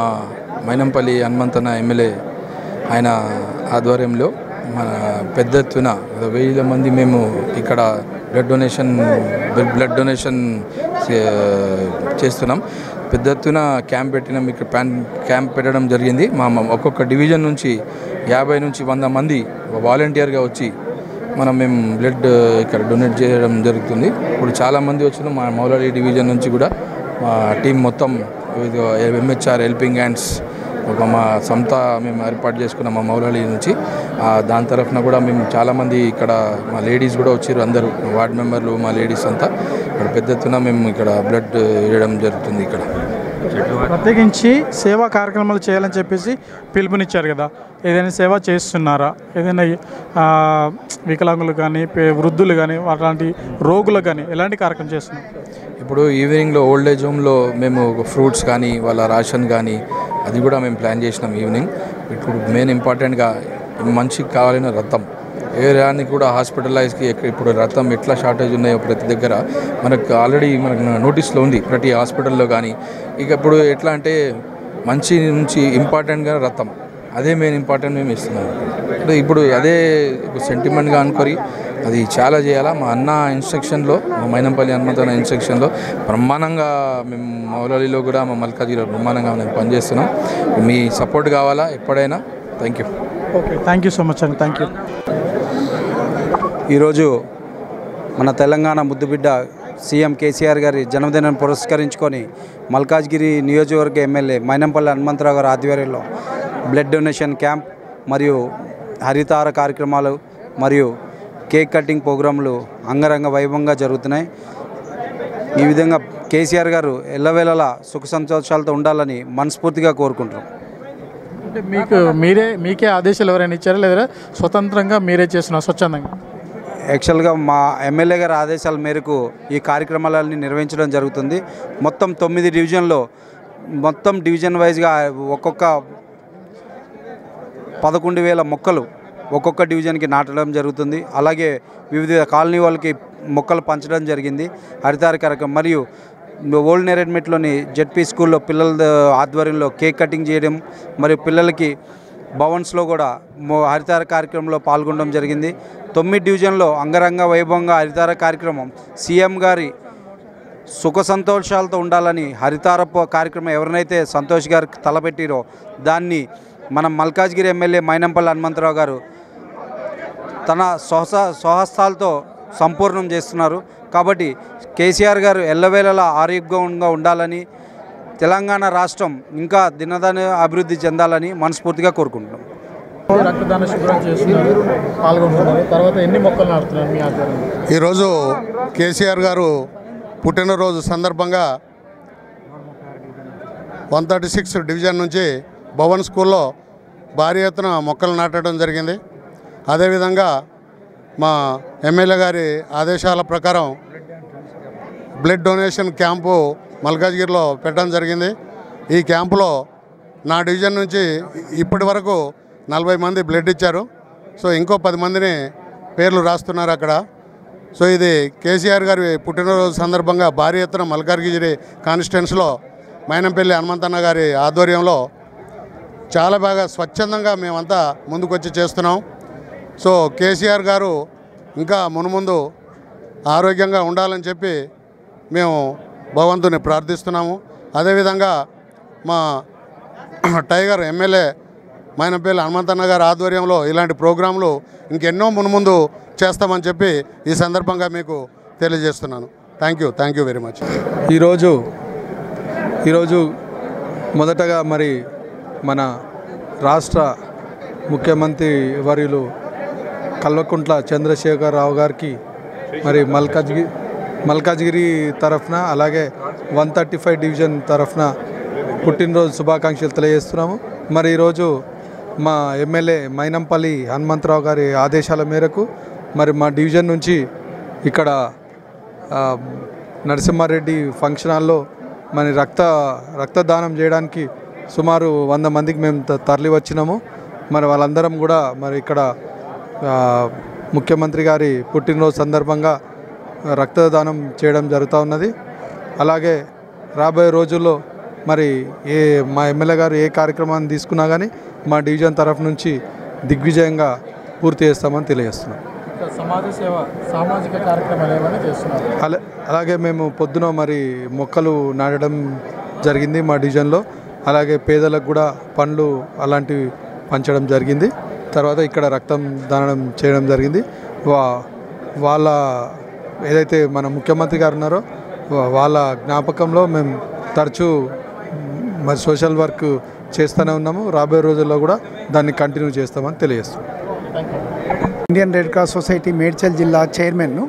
మైనంపల్లి హనుమంతన్న ఎమ్మెల్యే ఆయన ఆధ్వర్యంలో మన పెద్ద ఎత్తున 1000 మంది మేము ఇక్కడ బ్లడ్ డొనేషన్ చేస్తున్నాం. పెద్ద ఎత్తున క్యాంప్ పెట్టినాం. ఇక్కడ క్యాంప్ పెట్టడం జరిగింది. మా ఒక్కొక్క డివిజన్ నుంచి 50 నుంచి 100 మంది వాలంటీర్గా వచ్చి మేము బ్లడ్ ఇక్కడ డొనేట్ చేయడం జరుగుతుంది. ఇప్పుడు చాలామంది వచ్చిన మా మౌలాలి డివిజన్ నుంచి కూడా మా టీం మొత్తం ఎంహెచ్ఆర్ హెల్పింగ్ హ్యాండ్స్ మా సొంత మేము ఏర్పాటు చేసుకున్నాం మా మౌలాలి నుంచి. దాని తరఫున కూడా మేము చాలామంది ఇక్కడ మా లేడీస్ కూడా వచ్చారు. అందరూ వార్డ్ మెంబర్లు మా లేడీస్ అంతా ఇక్కడ పెద్ద ఎత్తున మేము ఇక్కడ బ్లడ్ వేయడం జరుగుతుంది. ఇక్కడ ప్రత్యేకించి సేవా కార్యక్రమాలు చేయాలని చెప్పేసి పిలుపునిచ్చారు కదా, ఏదైనా సేవ చేస్తున్నారా? ఏదైనా వికలాంగులు కానీ వృద్ధులు కానీ అలాంటి రోగులకు కానీ ఎలాంటి కార్యక్రమం చేస్తున్నారు? ఇప్పుడు ఈవినింగ్లో ఓల్డ్ ఏజ్ హోమ్లో మేము ఫ్రూట్స్ కానీ వాళ్ళ రేషన్ కానీ అది కూడా మేము ప్లాన్ చేసినాం ఈవినింగ్. ఇప్పుడు మెయిన్ ఇంపార్టెంట్గా మనిషికి కావాలన్న రక్తం ఏ దానికి కూడా హాస్పిటలైజ్కి ఇప్పుడు రక్తం ఎట్లా షార్టేజ్ ఉన్నాయో ప్రతి దగ్గర మనకు ఆల్రెడీ నోటీస్లో ఉంది ప్రతి హాస్పిటల్లో కానీ. ఇక ఇప్పుడు ఎట్లా అంటే మంచి నుంచి ఇంపార్టెంట్గా రక్తం అదే మెయిన్ ఇంపార్టెంట్ మేము ఇస్తున్నాం. ఇప్పుడు అదే సెంటిమెంట్గా అనుకొని అది చాలా చేయాలా. మా అన్న ఇన్స్ట్రక్షన్లో మా మైనంపల్లి హనుమంతన్న ఇన్స్ట్రక్షన్లో బ్రహ్మాండంగా మేము మౌలాలిలో కూడా మా మల్కాజ్గిరిలో బ్రహ్మాండంగా మేము పనిచేస్తున్నాం. మీ సపోర్ట్ కావాలా ఎప్పుడైనా. Thank you. Okay, thank you so much అండి. Thank you. ఈరోజు మన తెలంగాణ ముద్దుబిడ్డ సీఎం కేసీఆర్ గారి జన్మదినాన్ని పురస్కరించుకొని మల్కాజ్గిరి నియోజకవర్గ ఎమ్మెల్యే మైనంపల్లి హనుమంతరావు గారి ఆధ్వర్యంలో బ్లడ్ డొనేషన్ క్యాంప్ మరియు హరితార కార్యక్రమాలు మరియు కేక్ కటింగ్ ప్రోగ్రాంలు అంగరంగ వైభవంగా జరుగుతున్నాయి. ఈ విధంగా కేసీఆర్ గారు ఎల్లవేళలా సుఖ సంతోషాలతో ఉండాలని మనస్ఫూర్తిగా కోరుకుంటున్నాం. అంటే మీకే ఆదేశాలు ఎవరైనా ఇచ్చారా లేదా స్వతంత్రంగా మీరే చేస్తున్నారు స్వచ్ఛందంగా? యాక్చువల్గా మా ఎమ్మెల్యే గారి ఆదేశాల మేరకు ఈ కార్యక్రమాలన్నీ నిర్వహించడం జరుగుతుంది. మొత్తం 9 డివిజన్లో మొత్తం డివిజన్ వైజ్గా ఒక్కొక్క 11,000 మొక్కలు ఒక్కొక్క డివిజన్కి నాటడం జరుగుతుంది. అలాగే వివిధ కాలనీ వాళ్ళకి మొక్కలు పంచడం జరిగింది హరితార కార్యక్రమం. మరియు ఓల్డ్ నేరేడ్మెట్లోని జెడ్పీ స్కూల్లో పిల్లల ఆధ్వర్యంలో కేక్ కటింగ్ చేయడం మరియు పిల్లలకి భవన్స్లో కూడా హరితార కార్యక్రమంలో పాల్గొనడం జరిగింది. 9 డివిజన్లో అంగరంగ వైభవంగా హరితార కార్యక్రమం సీఎం గారి సుఖ సంతోషాలతో ఉండాలని హరితార కార్యక్రమం ఎవరినైతే సంతోష్ గారికి తలపెట్టిరో దాన్ని మన మల్కాజ్గిరి ఎమ్మెల్యే మైనంపల్లి హనుమంతరావు గారు తన స్వహస్తాలతో సంపూర్ణం చేస్తున్నారు. కాబట్టి కేసీఆర్ గారు ఎల్లవేళలా ఆరోగ్యంగా ఉండాలని, తెలంగాణ రాష్ట్రం ఇంకా దినదిన అభివృద్ధి చెందాలని మనస్ఫూర్తిగా కోరుకుంటున్నాం. రక్తదాన శిబిరం చేస్తున్నారు, పాల్గొంటున్నారు. తర్వాత ఎన్ని మొక్కలు నాటుతున్నారు మీ ఆధ్వర్యంలో? ఈరోజు కేసీఆర్ గారు పుట్టినరోజు సందర్భంగా 136 డివిజన్ నుంచి భవన్ స్కూల్లో భారీ ఎత్తున మొక్కలు నాటడం జరిగింది. అదేవిధంగా మా ఎమ్మెల్యే గారి ఆదేశాల ప్రకారం బ్లడ్ డొనేషన్ క్యాంపు మల్కాజ్గిరిలో పెట్టడం జరిగింది. ఈ క్యాంపులో నా డివిజన్ నుంచి ఇప్పటి వరకు 40 మంది బ్లడ్ ఇచ్చారు. సో ఇంకో 10 మందిని పేర్లు రాస్తున్నారు అక్కడ. సో ఇది కేసీఆర్ గారి పుట్టినరోజు సందర్భంగా భారీ ఎత్తున మల్కాజ్గిరి కాన్స్టిట్యున్సీలో మైనంపల్లి హనుమంతన్న గారి ఆధ్వర్యంలో చాలా బాగా స్వచ్ఛందంగా మేమంతా ముందుకొచ్చి చేస్తున్నాం. సో కేసీఆర్ గారు ఇంకా మునుముందు ఆరోగ్యంగా ఉండాలని చెప్పి మేము భగవంతుని ప్రార్థిస్తున్నాము. అదేవిధంగా మా టైగర్ ఎమ్మెల్యే మైనంపల్లి హనుమంతన్న గారి ఆధ్వర్యంలో ఇలాంటి ప్రోగ్రాంలు ఇంకెన్నో మునుముందు చేస్తామని చెప్పి ఈ సందర్భంగా మీకు తెలియజేస్తున్నాను. Thank you very much. ఈరోజు మొదటగా మరి మన రాష్ట్ర ముఖ్యమంత్రి వర్యులు కల్వకుంట్ల చంద్రశేఖరరావు గారికి మరి మల్కాజ్గిరి తరఫున అలాగే 135 డివిజన్ తరఫున పుట్టినరోజు శుభాకాంక్షలు తెలియజేస్తున్నాము. మరి ఈరోజు మా ఎమ్మెల్యే మైనంపల్లి హనుమంతరావు గారి ఆదేశాల మేరకు మరి మా డివిజన్ నుంచి ఇక్కడ నరసింహారెడ్డి ఫంక్షన్ హాల్లో మరి రక్తదానం చేయడానికి సుమారు 100 మందికి మేము తరలి వచ్చినాము. మరి వాళ్ళందరం కూడా మరి ఇక్కడ ముఖ్యమంత్రి గారి పుట్టినరోజు సందర్భంగా రక్తదానం చేయడం జరుగుతూ ఉన్నది. అలాగే రాబోయే రోజుల్లో మరి మా ఎమ్మెల్యే గారు ఏ కార్యక్రమాన్ని తీసుకున్నా కానీ మా డివిజన్ తరఫు నుంచి దిగ్విజయంగా పూర్తి చేస్తామని తెలియజేస్తున్నాం. సమాజ సేవ, సామాజిక కార్యక్రమాలు ఏమైనా చేస్తున్నారు? అలాగే మేము పొద్దున మరి మొక్కలు నాటడం జరిగింది మా డివిజన్లో. అలాగే పేదలకు కూడా పండ్లు అలాంటివి పంచడం జరిగింది. తర్వాత ఇక్కడ రక్తం దానం చేయడం జరిగింది. వాళ్ళ ఏదైతే మన ముఖ్యమంత్రి గారు ఉన్నారో వాళ్ళ జ్ఞాపకంలో మేము తరచూ మరి సోషల్ వర్క్ చేస్తూనే ఉన్నాము. రాబోయే రోజుల్లో కూడా దాన్ని కంటిన్యూ చేస్తామని తెలియజేస్తున్నాం. Indian red cross society Medchal జిల్లా చైర్మన్,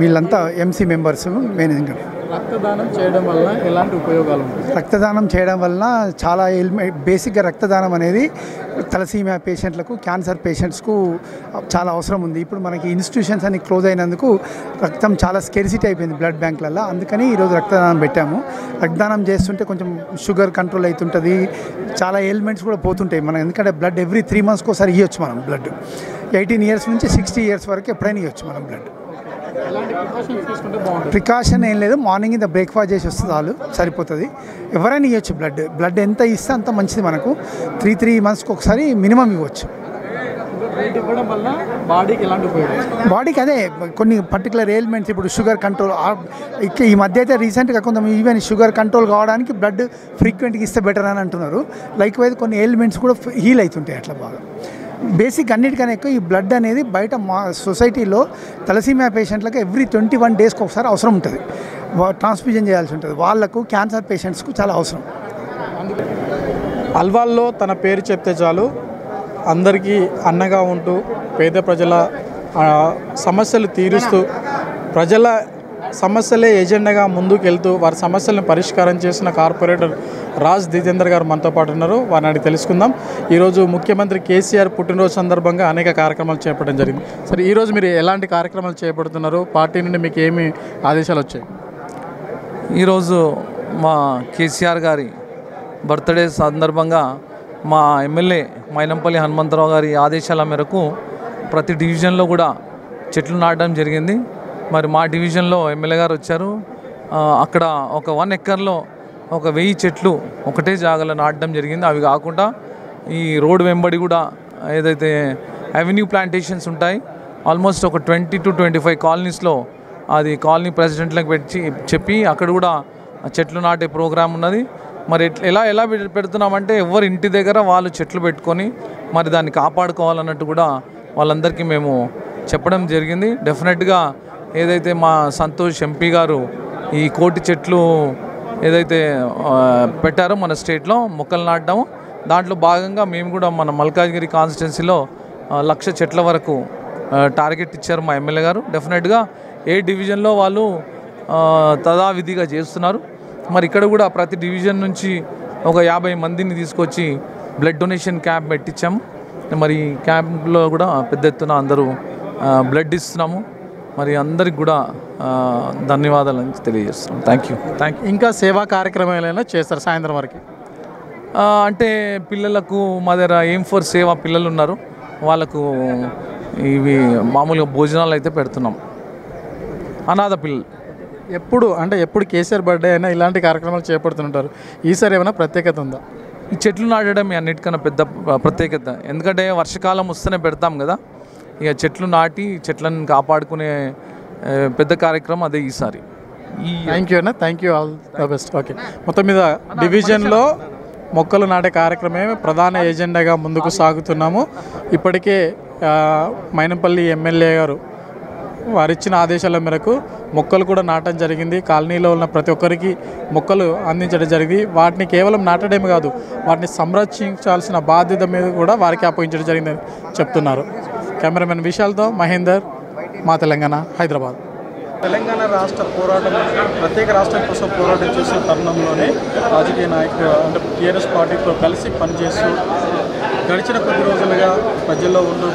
వీళ్ళంతా ఎంసీ మెంబర్స్, మేనేజింగ్. రక్తదానం చేయడం వల్ల ఎలాంటి ఉపయోగాలు ఉంటాయి? రక్తదానం చేయడం వలన చాలా బేసిక్గా రక్తదానం అనేది తలసీమియా పేషెంట్లకు, క్యాన్సర్ పేషెంట్స్కు చాలా అవసరం ఉంది. ఇప్పుడు మనకి ఇన్స్టిట్యూషన్స్ అన్ని క్లోజ్ అయినందుకు రక్తం చాలా స్కెరిసిటీ అయిపోయింది బ్లడ్ బ్యాంక్లలో. అందుకని ఈరోజు రక్తదానం పెట్టాము. రక్తదానం చేస్తుంటే కొంచెం షుగర్ కంట్రోల్ అవుతుంటుంది, చాలా ఎలిమెంట్స్ కూడా పోతుంటాయి మనం. ఎందుకంటే బ్లడ్ ఎవ్రీ 3 monthsకి ఒకసారి ఇవ్వచ్చు మనం బ్లడ్. 18 years నుంచి 60 years వరకు ఎప్పుడైనా ఇవ్వచ్చు మనం బ్లడ్. ప్రికాషన్ ఏం లేదు, మార్నింగ్ ఇంత బ్రేక్ఫాస్ట్ చేసి వస్తే చాలు, సరిపోతుంది. ఎవరైనా ఇవ్వచ్చు బ్లడ్ ఎంత ఇస్తే అంత మంచిది మనకు. 3 monthsకి ఒకసారి మినిమం ఇవ్వచ్చు. బాడీకి అదే కొన్ని పర్టికులర్ ఎయిల్మెంట్స్, ఇప్పుడు షుగర్ కంట్రోల్, ఈ మధ్య అయితే రీసెంట్గా కొంత ఈవెన్ షుగర్ కంట్రోల్ కావడానికి బ్లడ్ ఫ్రీక్వెంట్గా ఇస్తే బెటర్ అని అంటున్నారు. లైక్ వైజ్ కొన్ని ఎయిల్మెంట్స్ కూడా హీల్ అవుతుంటాయి అట్లా బాగా. బేసిక్ అన్నిటికన్నా ఎక్కువ ఈ బ్లడ్ అనేది బయట మా సొసైటీలో తలసీమియా పేషెంట్లకు ఎవ్రీ 21 daysకి ఒకసారి అవసరం ఉంటుంది, ట్రాన్స్ఫ్యూజన్ చేయాల్సి ఉంటుంది. వాళ్ళకు క్యాన్సర్ పేషెంట్స్కు చాలా అవసరం. అల్వాల్లో తన పేరు చెప్తే చాలు, అందరికీ అన్నగా ఉంటూ పేద ప్రజల సమస్యలు తీరుస్తూ, ప్రజల సమస్యలే ఎజెండాగా ముందుకు వెళ్తూ వారి సమస్యలను పరిష్కారం చేసిన కార్పొరేటర్ రాజ్ దిజేందర్ గారు మనతో పాటు ఉన్నారు. వారిని అడిగి తెలుసుకుందాం. ఈరోజు ముఖ్యమంత్రి కేసీఆర్ పుట్టినరోజు సందర్భంగా అనేక కార్యక్రమాలు చేపట్టడం జరిగింది. సరే, ఈరోజు మీరు ఎలాంటి కార్యక్రమాలు చేపడుతున్నారు? పార్టీ నుండి మీకు ఏమి ఆదేశాలు వచ్చాయి? ఈరోజు మా కేసీఆర్ గారి బర్త్డే సందర్భంగా మా ఎమ్మెల్యే మైనంపల్లి హనుమంతరావు గారి ఆదేశాల మేరకు ప్రతి డివిజన్లో కూడా చెట్లు నాటడం జరిగింది. మరి మా డివిజన్లో ఎమ్మెల్యే గారు వచ్చారు, అక్కడ ఒక 1 ఎకర్లో ఒక 1000 చెట్లు ఒకటే జాగాలో నాటడం జరిగింది. అవి కాకుండా ఈ రోడ్ వెంబడి కూడా ఏదైతే అవెన్యూ ప్లాంటేషన్స్ ఉంటాయి ఆల్మోస్ట్ ఒక 20 to 25 కాలనీస్లో అది కాలనీ ప్రెసిడెంట్లకు చెప్పి అక్కడ కూడా చెట్లు నాటే ప్రోగ్రాం ఉన్నది. మరి ఎలా పెడుతున్నామంటే ఎవరి ఇంటి దగ్గర వాళ్ళు చెట్లు పెట్టుకొని మరి దాన్ని కాపాడుకోవాలన్నట్టు కూడా వాళ్ళందరికీ మేము చెప్పడం జరిగింది. డెఫినెట్గా ఏదైతే మా సంతోష్ ఎంపీ గారు ఈ 1 కోటి చెట్లు ఏదైతే పెట్టారో మన స్టేట్లో మొక్కలు నాటడం, దాంట్లో భాగంగా మేము కూడా మన మల్కాజ్గిరి కాన్స్టిట్యున్సీలో 1,00,000 చెట్ల వరకు టార్గెట్ ఇచ్చారు మా ఎమ్మెల్యే గారు. డెఫినెట్గా ఏ డివిజన్లో వాళ్ళు తదావిధిగా చేస్తున్నారు. మరి ఇక్కడ కూడా ప్రతి డివిజన్ నుంచి ఒక 50 మందిని తీసుకొచ్చి బ్లడ్ డొనేషన్ క్యాంప్ పెట్టించాము. మరి ఈ క్యాంప్లో కూడా పెద్ద ఎత్తున అందరూ బ్లడ్ ఇస్తున్నాము. మరి అందరికి కూడా ధన్యవాదాలు తెలియజేస్తున్నాం. Thank you. ఇంకా సేవా కార్యక్రమాలు చేస్తారు సాయంత్రం వరకు? అంటే పిల్లలకు మా దగ్గర ఎయిమ్ ఫర్ సేవా పిల్లలు ఉన్నారు, వాళ్ళకు ఇవి మామూలుగా భోజనాలు అయితే పెడుతున్నాం. అనాథ పిల్లలు ఎప్పుడు కేసీఆర్ బర్త్డే అయినా ఇలాంటి కార్యక్రమాలు చేపడుతుంటారు. ఈసారి ఏమైనా ప్రత్యేకత ఉందా? ఈ చెట్లు నాటడం అన్నిటికన్నా పెద్ద ప్రత్యేకత. ఎందుకంటే వర్షాకాలం వస్తేనే పెడతాం కదా, ఇక చెట్లు నాటి చెట్లను కాపాడుకునే పెద్ద కార్యక్రమం అదే ఈసారి. థ్యాంక్ యూ అన్న, thank you, all the best. Okay, మొత్తం మీద డివిజన్లో మొక్కలు నాటే కార్యక్రమమే ప్రధాన ఏజెండాగా ముందుకు సాగుతున్నాము. ఇప్పటికే మైనంపల్లి ఎమ్మెల్యే గారు వారిచ్చిన ఆదేశాల మేరకు మొక్కలు కూడా నాటడం జరిగింది. కాలనీలో ఉన్న ప్రతి ఒక్కరికి మొక్కలు అందించడం జరిగింది. వాటిని కేవలం నాటడమే కాదు, వాటిని సంరక్షించాల్సిన బాధ్యత మీద కూడా వారికి అప్పగించడం జరిగిందని చెప్తున్నారు. కెమెరామెన్ విశాల్తో మహేందర్, మా తెలంగాణ, హైదరాబాద్. తెలంగాణ రాష్ట్ర పోరాటం, ప్రత్యేక రాష్ట్రం కోసం పోరాటం చేసే తరుణంలోనే రాజకీయ నాయకులు అంటే టీఆర్ఎస్ పార్టీతో కలిసి పనిచేస్తూ గడిచిన కొద్ది రోజులుగా ప్రజల్లో ఉంటూ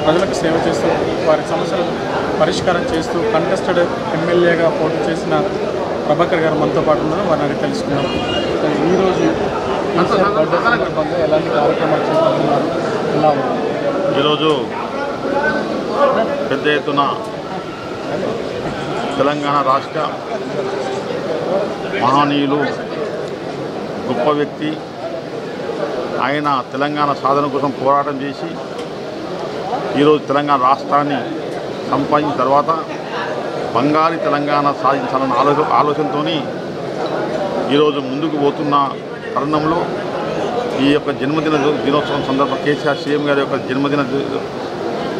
ప్రజలకు సేవ చేస్తూ వారి సమస్యలను పరిష్కారం చేస్తూ కంటెస్టెడ్ ఎమ్మెల్యేగా పోటీ చేసిన ప్రభాకర్ గారు మనతో పాటు ఉన్నారు. వారిని అడిగి తెలుసుకున్నాం. ఈరోజు బర్త్డే సందర్భంగా ఎలాంటి కార్యక్రమాలు చేస్తున్నారు, ఎలా ఉంది? ఈరోజు పెద్ద ఎత్తున తెలంగాణ రాష్ట్ర మహనీయులు, గొప్ప వ్యక్తి, ఆయన తెలంగాణ సాధన కోసం పోరాటం చేసి ఈరోజు తెలంగాణ రాష్ట్రాన్ని సంపాదించిన తర్వాత బంగారు తెలంగాణ సాధించాలన్న ఆలోచనతో ఈరోజు ముందుకు పోతున్న తరుణంలో ఈ యొక్క దినోత్సవం సందర్భంగా కేసీఆర్ సీఎం గారి యొక్క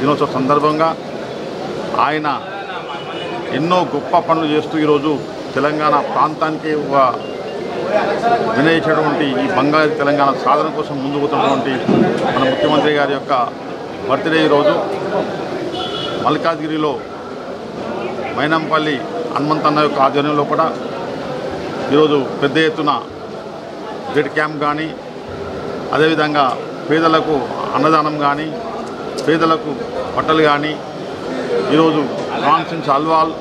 దినోత్సవం సందర్భంగా ఆయన ఎన్నో గొప్ప పనులు చేస్తూ ఈరోజు తెలంగాణ ప్రాంతానికి వినయించినటువంటి ఈ బంగారు తెలంగాణ సాధన కోసం ముందుకు పోతున్నటువంటి మన ముఖ్యమంత్రి గారి యొక్క బర్త్డే ఈరోజు మల్కాజ్గిరిలో మైనంపల్లి హనుమంతన్న యొక్క ఆధ్వర్యంలో కూడా ఈరోజు పెద్ద ఎత్తున బ్లడ్ క్యాంప్ కానీ, అదేవిధంగా పేదలకు అన్నదానం కానీ, పేదలకు బట్టలు కానీ ఈరోజు కాన్స్టిట్యున్సీ అల్వాల్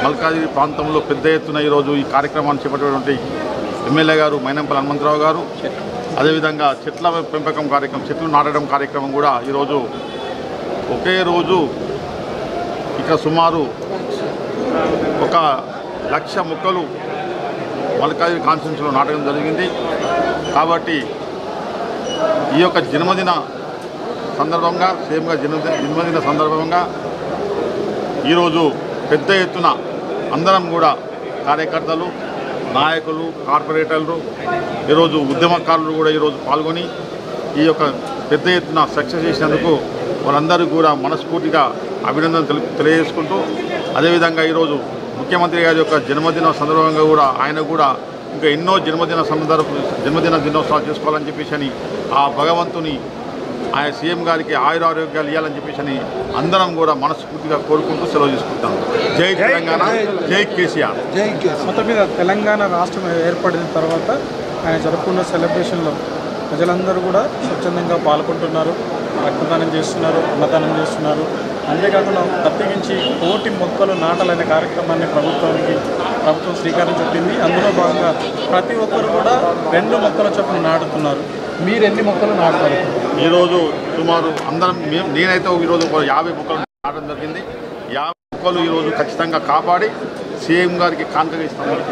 మల్కాజ్గిరి ప్రాంతంలో పెద్ద ఎత్తున ఈరోజు ఈ కార్యక్రమాన్ని చేపట్టినటువంటి ఎమ్మెల్యే గారు మైనంపల్లి హనుమంతరావు గారు, అదేవిధంగా చెట్ల పెంపకం కార్యక్రమం, చెట్లు నాటడం కార్యక్రమం కూడా ఈరోజు ఒకే రోజు ఇక్కడ సుమారు 1,00,000 మొక్కలు మల్కాజ్గిరి కాన్స్టిట్యున్సీలో నాటడం జరిగింది. కాబట్టి ఈ యొక్క జన్మదిన సందర్భంగా సేమ్గా జన్మదిన సందర్భంగా ఈరోజు పెద్ద ఎత్తున అందరం కూడా కార్యకర్తలు, నాయకులు, కార్పొరేటర్లు, ఈరోజు ఉద్యమకారులు కూడా ఈరోజు పాల్గొని ఈ యొక్క పెద్ద ఎత్తున సక్సెస్ చేసినందుకు వాళ్ళందరూ కూడా మనస్ఫూర్తిగా అభినందనలు తెలియజేసుకుంటూ, అదేవిధంగా ఈరోజు ముఖ్యమంత్రి గారి యొక్క జన్మదిన సందర్భంగా కూడా ఆయన కూడా ఇంకా ఎన్నో జన్మదిన దినోత్సవాలు చేసుకోవాలని చెప్పేసి ఆ భగవంతుని ఆయన సీఎం గారికి ఆయురారోగ్యాలు ఇవ్వాలని చెప్పేసి అందరం కూడా మనస్ఫూర్తిగా కోరుకుంటూ సెలవు తీసుకుంటాం. జై తెలంగాణ, జై కేసీఆర్. మొత్తం మీద తెలంగాణ రాష్ట్రం ఏర్పడిన తర్వాత ఆయన జరుపుకున్న సెలబ్రేషన్లో ప్రజలందరూ కూడా స్వచ్ఛందంగా పాల్గొంటున్నారు, రక్తదానం చేస్తున్నారు, అన్నదానం చేస్తున్నారు. అంతేకాకుండా ప్రత్యేకించి 1 కోటి మొక్కలు నాటాలనే కార్యక్రమాన్ని ప్రభుత్వం శ్రీకారం చుట్టింది. అందులో భాగంగా ప్రతి ఒక్కరు కూడా 2 మొక్కల చొప్పున నాటుతున్నారు. మీరు ఎన్ని మొక్కలు నాటుతారు? ఈరోజు సుమారు అందరం నేనైతే ఈరోజు 50 మొక్కలు నాటడం జరిగింది. 50 మొక్కలు ఈరోజు ఖచ్చితంగా కాపాడి సీఎం గారికి కానుకగా ఇస్తామని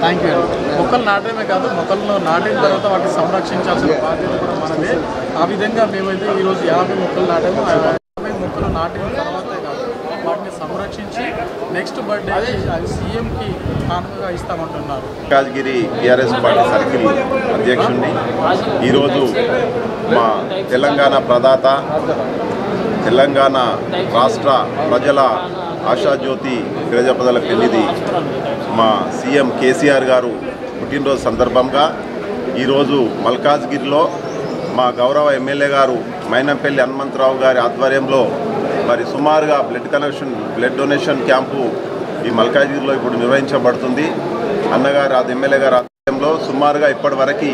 థ్యాంక్ యూ. మొక్కలు నాటడమే కాదు, మొక్కలను నాటిన తర్వాత వాటిని సంరక్షించాల్సిన బాధ్యత కూడా మనదే. ఆ విధంగా మేమైతే ఈరోజు 50 మొక్కలు నాటాము. 50 మొక్కలు నాటిన తర్వాతే కాదు, వాటిని సంరక్షించి నెక్స్ట్ బర్త్డే అది సీఎంకి కానుకగా ఇస్తామంటున్నారు. మల్కాజ్గిరి టీఆర్ఎస్ పార్టీ సర్కిల్ అధ్యక్షుడిని ఈరోజు మా తెలంగాణ ప్రదాత, తెలంగాణ రాష్ట్ర ప్రజల ఆశాజ్యోతి, ప్రజల పెన్నిధి మా సీఎం కేసీఆర్ గారు పుట్టినరోజు సందర్భంగా ఈరోజు మల్కాజ్గిరిలో మా గౌరవ ఎమ్మెల్యే గారు మైనంపల్లి హనుమంతరావు గారి ఆధ్వర్యంలో మరి సుమారుగా బ్లడ్ డొనేషన్ క్యాంపు ఈ మల్కాజ్గిరిలో ఇప్పుడు నిర్వహించబడుతుంది. అన్నగారు ఎమ్మెల్యే గారి ఆధ్వర్యంలో సుమారుగా ఇప్పటివరకు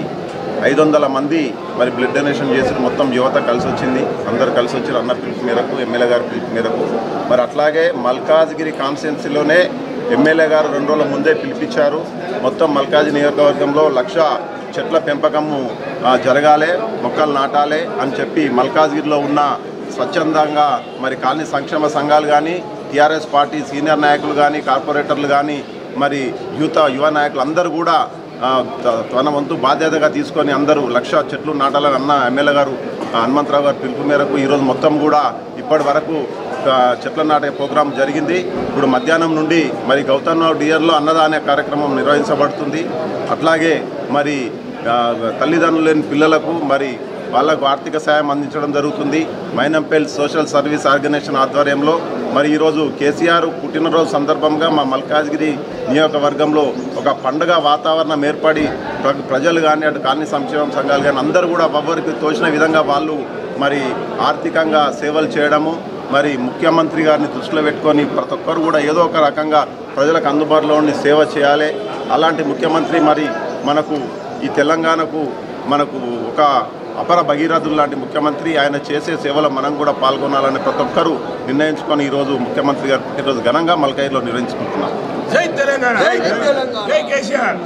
500 మంది మరి బ్లడ్ డొనేషన్ చేసిన మొత్తం యువత కలిసి వచ్చింది. అందరు కలిసి వచ్చిన అన్న పిలుపు మేరకు, ఎమ్మెల్యే గారి పిలుపు మేరకు. మరి అట్లాగే మల్కాజ్గిరి కాన్స్టిట్యున్సీలోనే ఎమ్మెల్యే గారు 2 రోజుల ముందే పిలిపించారు. మొత్తం మల్కాజ్గిరి నియోజకవర్గంలో 1,00,000 చెట్ల పెంపకము జరగాలి, మొక్కలు నాటాలి అని చెప్పి మల్కాజ్గిరిలో ఉన్న స్వచ్ఛందంగా మరి కాలనీ సంక్షేమ సంఘాలు కానీ, టీఆర్ఎస్ పార్టీ సీనియర్ నాయకులు కానీ, కార్పొరేటర్లు కానీ, మరి యువ నాయకులు అందరూ కూడా తన వంతు బాధ్యతగా తీసుకొని అందరూ 1,00,000 చెట్లు నాటాలని అన్న ఎమ్మెల్యే గారు హనుమంతరావు గారి పిలుపు మేరకు ఈరోజు మొత్తం కూడా ఇప్పటి వరకు చెట్ల నాటే ప్రోగ్రాం జరిగింది. ఇప్పుడు మధ్యాహ్నం నుండి మరి గౌతమ్రావు డియర్లో అన్నదాన కార్యక్రమం నిర్వహించబడుతుంది. అట్లాగే మరి తల్లిదండ్రులు లేని పిల్లలకు మరి వాళ్ళకు ఆర్థిక సాయం అందించడం జరుగుతుంది. మైనంపల్లి సోషల్ సర్వీస్ ఆర్గనైజేషన్ ఆధ్వర్యంలో మరి ఈరోజు కేసీఆర్ పుట్టినరోజు సందర్భంగా మా మల్కాజ్గిరి నియోజకవర్గంలో ఒక పండుగ వాతావరణం ఏర్పడి ప్రజలు కానీ, అటు కాలనీ సంక్షేమ సంఘాలు కానీ అందరూ కూడా ఎవరికి తోచిన విధంగా వాళ్ళు మరి ఆర్థికంగా సేవలు చేయడము, మరి ముఖ్యమంత్రి గారిని దృష్టిలో పెట్టుకొని ప్రతి ఒక్కరు కూడా ఏదో ఒక రకంగా ప్రజలకు అందుబాటులో ఉండి సేవ చేయాలి. అలాంటి ముఖ్యమంత్రి మరి మనకు ఈ తెలంగాణకు మనకు ఒక అపర భగీరథులు లాంటి ముఖ్యమంత్రి. ఆయన చేసే సేవలో మనం కూడా పాల్గొనాలని ప్రతి ఒక్కరూ నిర్ణయించుకొని ఈరోజు ముఖ్యమంత్రి గారు పుట్టినరోజు ఘనంగా మల్కాజ్గిరిలో నిర్వహించుకుంటున్నాం. జై తెలంగాణ, జై కేసీఆర్.